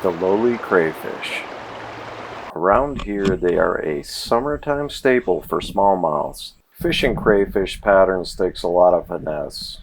the lowly crayfish. Around here they are a summertime staple for smallmouths. Fishing crayfish patterns takes a lot of finesse.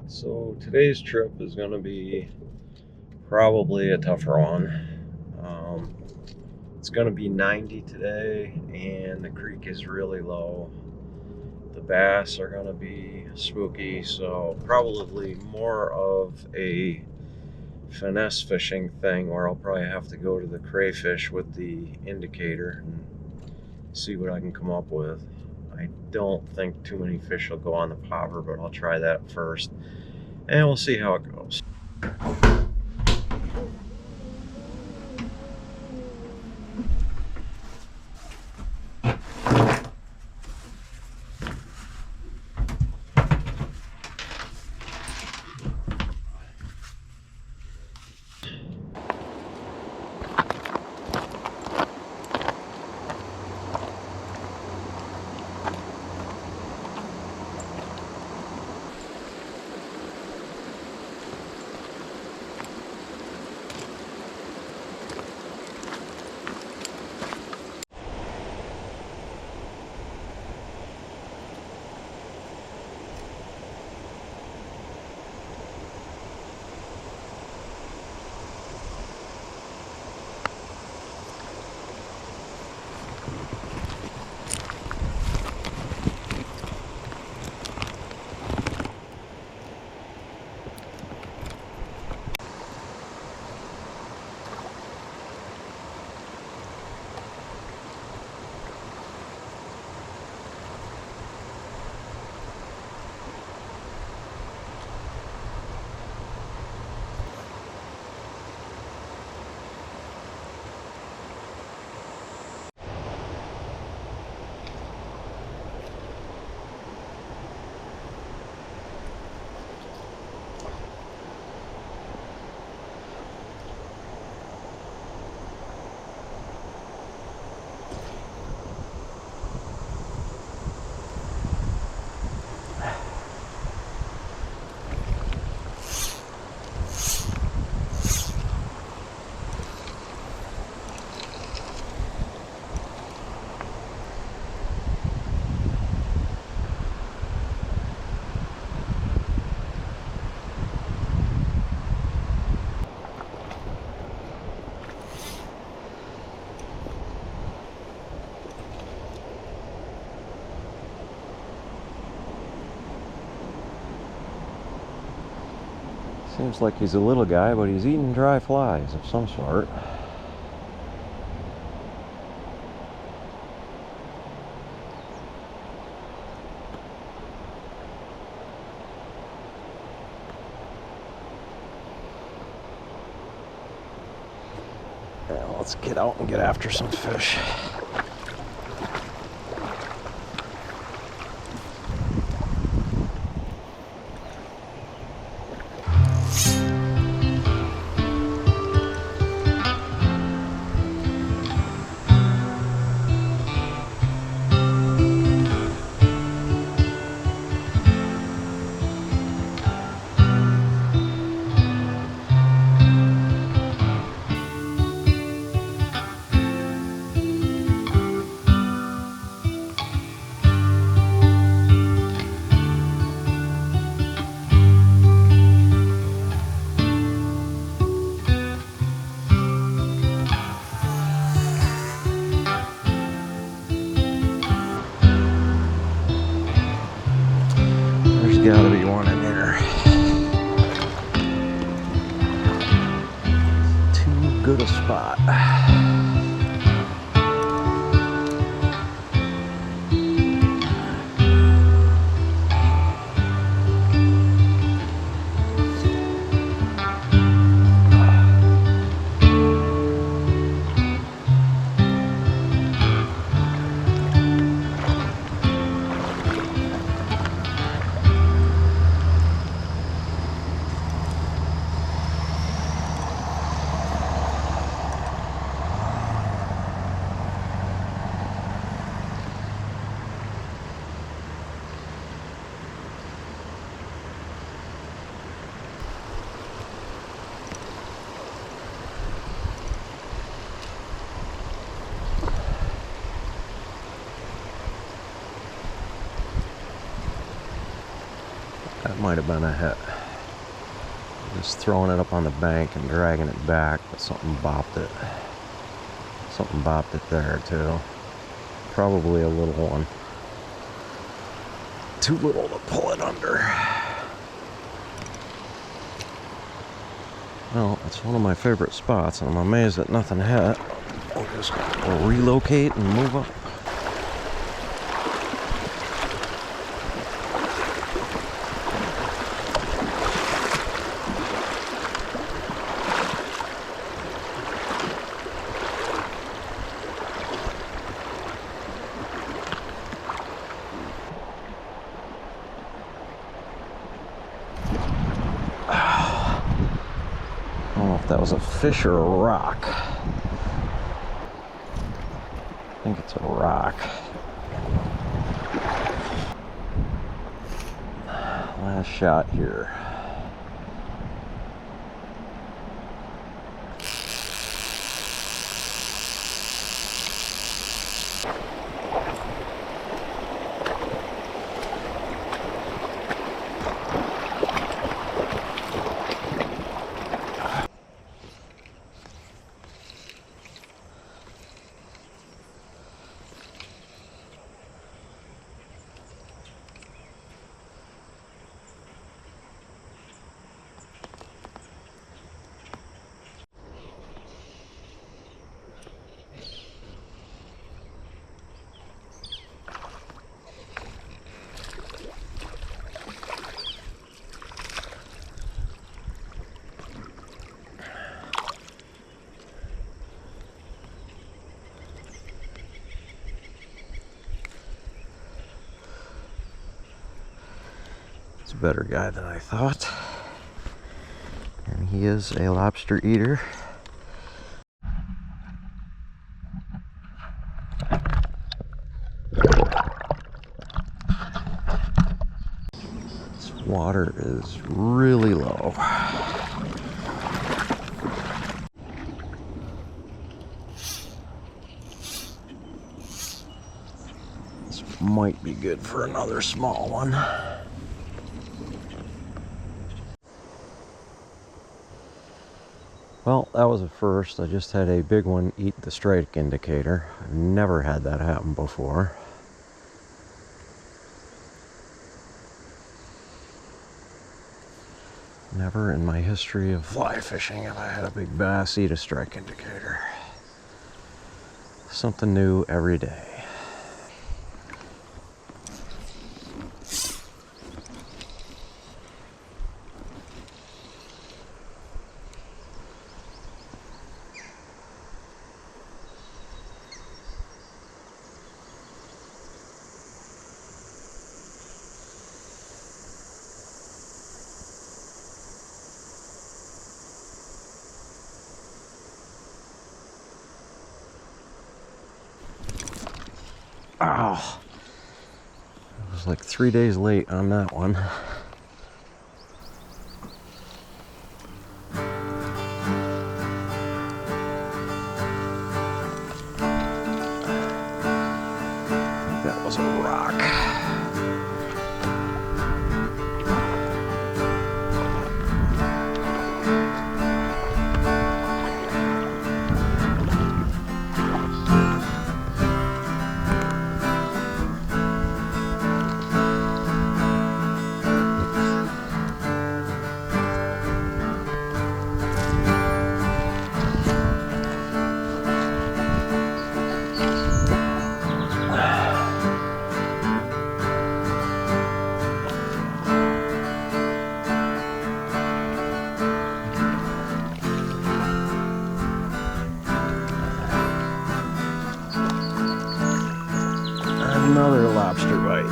So today's trip is going to be probably a tougher one. It's going to be 90 today and the creek is really low. The bass are going to be spooky, so probably more of a finesse fishing thing where I'll probably have to go to the crayfish with the indicator and see what I can come up with. I don't think too many fish will go on the popper, but I'll try that first and we'll see how it goes. Seems like he's a little guy, but he's eating dry flies of some sort. Now let's get out and get after some fish. Gotta be one in there. Too good a spot. might have been a hit. Just throwing it up on the bank and dragging it back, but something bopped it. Something bopped it there too. Probably a little one. Too little to pull it under. Well, it's one of my favorite spots, and I'm amazed that nothing hit. We'll relocate and move up. I don't know if that was a fish or a rock. I think it's a rock. Last shot here. A better guy than I thought, and he is a lobster eater. This water is really low. This might be good for another small one. Well, that was a first. I just had a big one eat the strike indicator. I've never had that happen before. Never in my history of fly fishing have I had a big bass eat a strike indicator. Something new every day. Oh, I was like 3 days late on that one. That was a rock. Another lobster bite.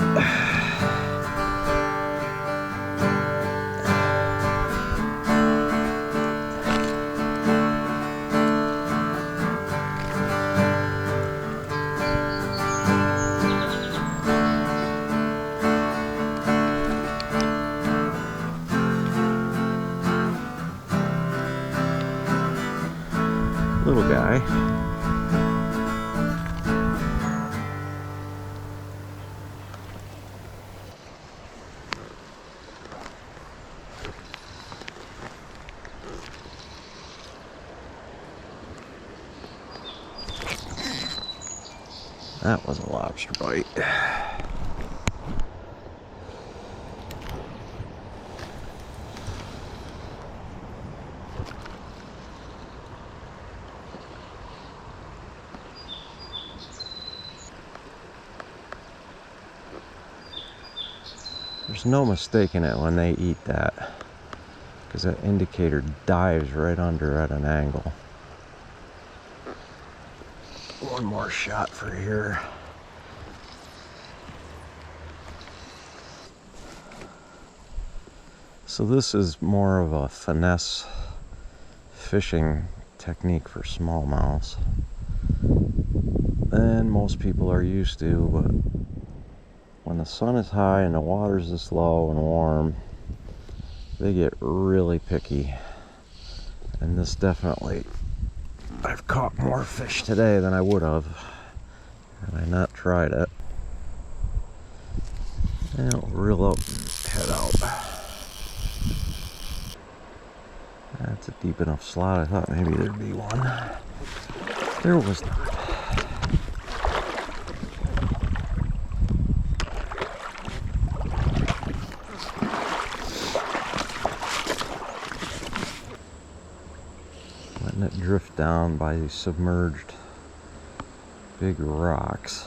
Little guy. That was a lobster bite. There's no mistaking it when they eat that, because that indicator dives right under at an angle. One more shot for here. So this is more of a finesse fishing technique for smallmouths than most people are used to, but when the sun is high and the water's this low and warm, they get really picky. And this definitely, I've caught more fish today than I would have had I not tried it. And I'll reel up and head out. That's a deep enough slot. I thought maybe there'd be one. There was not. Letting it drift down by these submerged big rocks.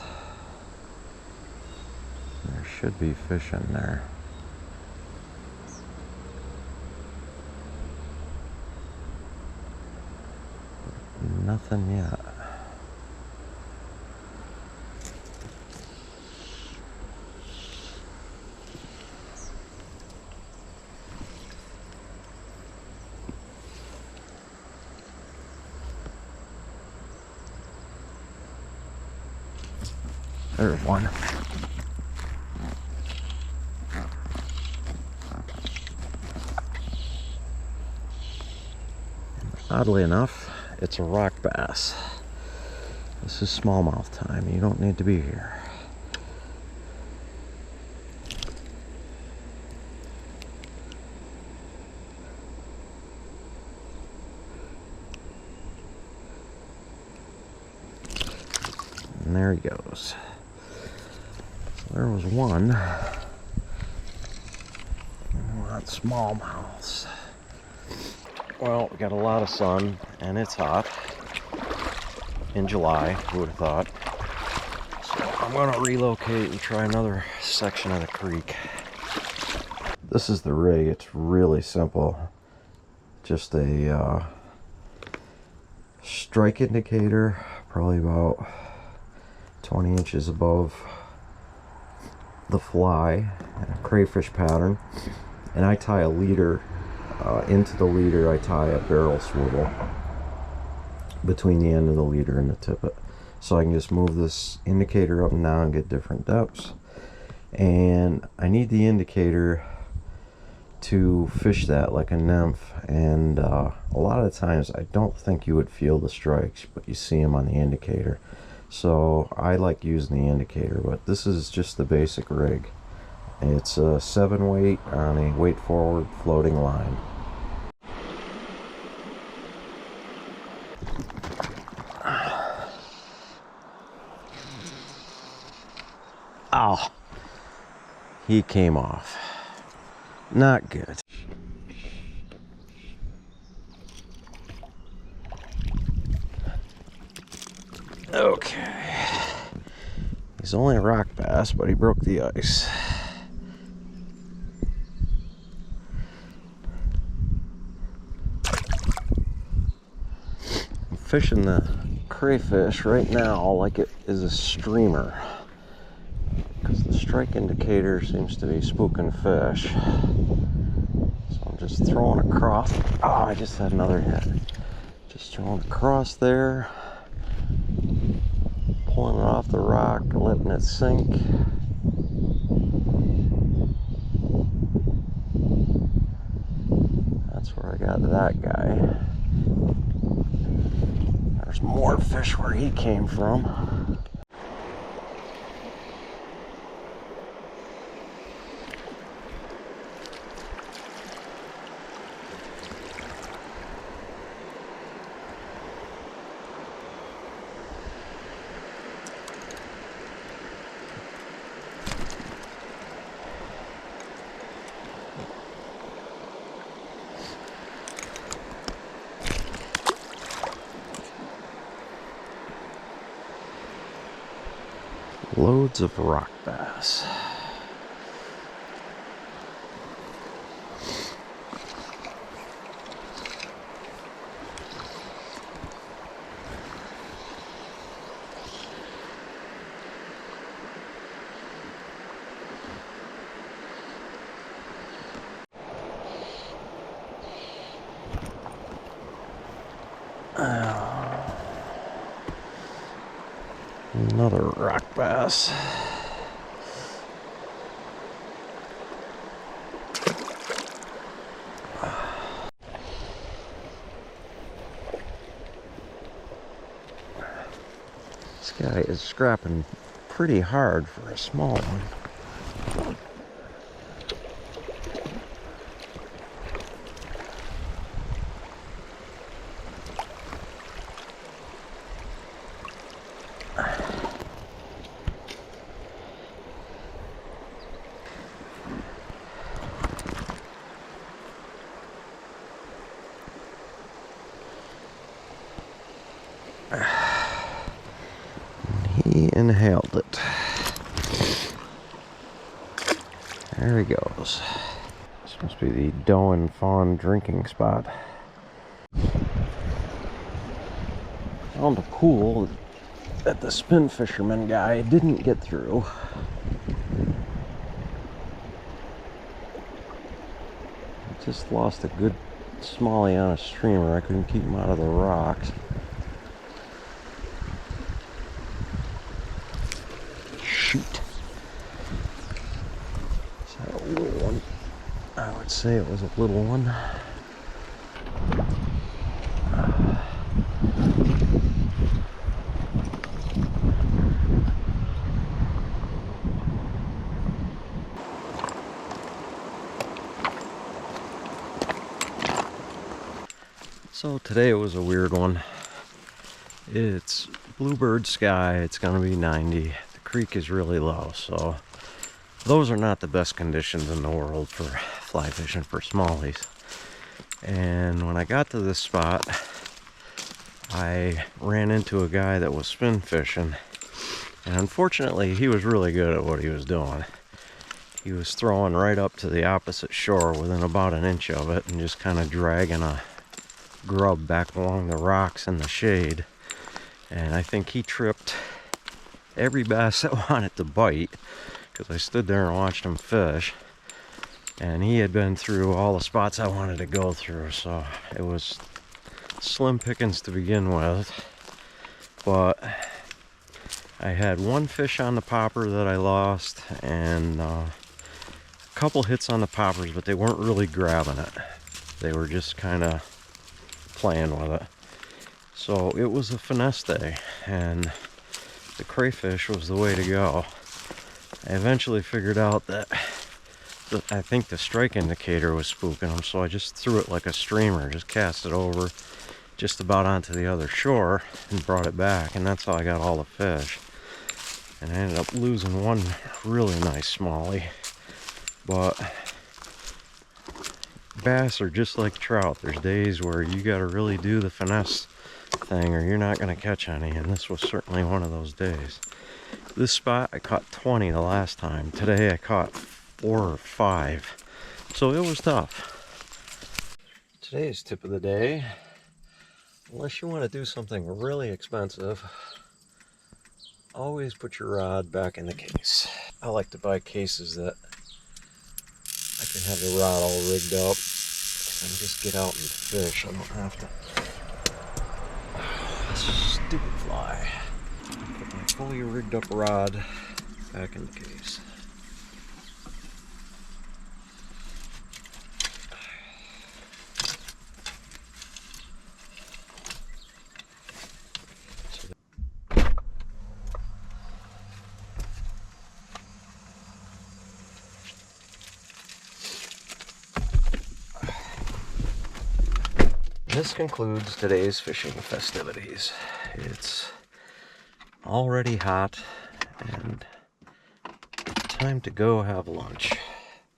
There should be fish in there. Nothing yet. There's one. Oddly enough, it's a rock bass. This is smallmouth time. You don't need to be here. And there he goes. So there was one. We want smallmouths. Well, we got a lot of sun and it's hot in July, who would have thought. So I'm gonna relocate and try another section of the creek. This is the rig. It's really simple. Just a strike indicator, probably about 20 inches above the fly, and a crayfish pattern. And I tie a leader. Into the leader I tie a barrel swivel between the end of the leader and the tippet, so I can just move this indicator up and down and get different depths. And I need the indicator to fish that like a nymph, and a lot of the times I don't think you would feel the strikes, but you see them on the indicator. So I like using the indicator, but this is just the basic rig. It's a 7 weight on a weight forward floating line. Oh, he came off. Not good. Okay. He's only a rock bass, but he broke the ice. I'm fishing the crayfish right now like it is a streamer, because the strike indicator seems to be spooking fish. So I'm just throwing across. Oh, I just had another hit. Just throwing across there, pulling it off the rock, letting it sink. That's where I got that guy. There's more fish where he came from. Loads of rock bass. Another rock bass. This guy is scrapping pretty hard for a small one. He inhaled it. There he goes. This must be the doe and fawn drinking spot. Found a pool that the spin fisherman guy didn't get through. Just lost a good smallie on a streamer. I couldn't keep him out of the rocks. Shoot. Is that a little one? I would say it was a little one. So today was a weird one. It's bluebird sky, it's gonna be 90. The creek is really low, so those are not the best conditions in the world for fly fishing for smallies. And when I got to this spot, I ran into a guy that was spin fishing, and unfortunately he was really good at what he was doing. He was throwing right up to the opposite shore within about an inch of it and just kind of dragging a grub back along the rocks in the shade. And I think he tripped every bass that wanted to bite, because I stood there and watched him fish, and he had been through all the spots I wanted to go through, so it was slim pickings to begin with. But I had one fish on the popper that I lost, and a couple hits on the poppers, but they weren't really grabbing it. They were just kind of playing with it. So it was a finesse day, and the crayfish was the way to go. I eventually figured out that I think the strike indicator was spooking them, so I just threw it like a streamer, just cast it over just about onto the other shore and brought it back, and that's how I got all the fish. And I ended up losing one really nice smallie. But bass are just like trout. There's days where you got to really do the finesse thing or you're not going to catch any, and this was certainly one of those days. This spot I caught 20 the last time. Today I caught 4 or 5, so it was tough. Today's tip of the day, unless you want to do something really expensive, always put your rod back in the case. I like to buy cases that I can have the rod all rigged up and just get out and fish. I don't have to. Stupid fly. Put my fully rigged up rod back in the case. This concludes today's fishing festivities. It's already hot and time to go have lunch.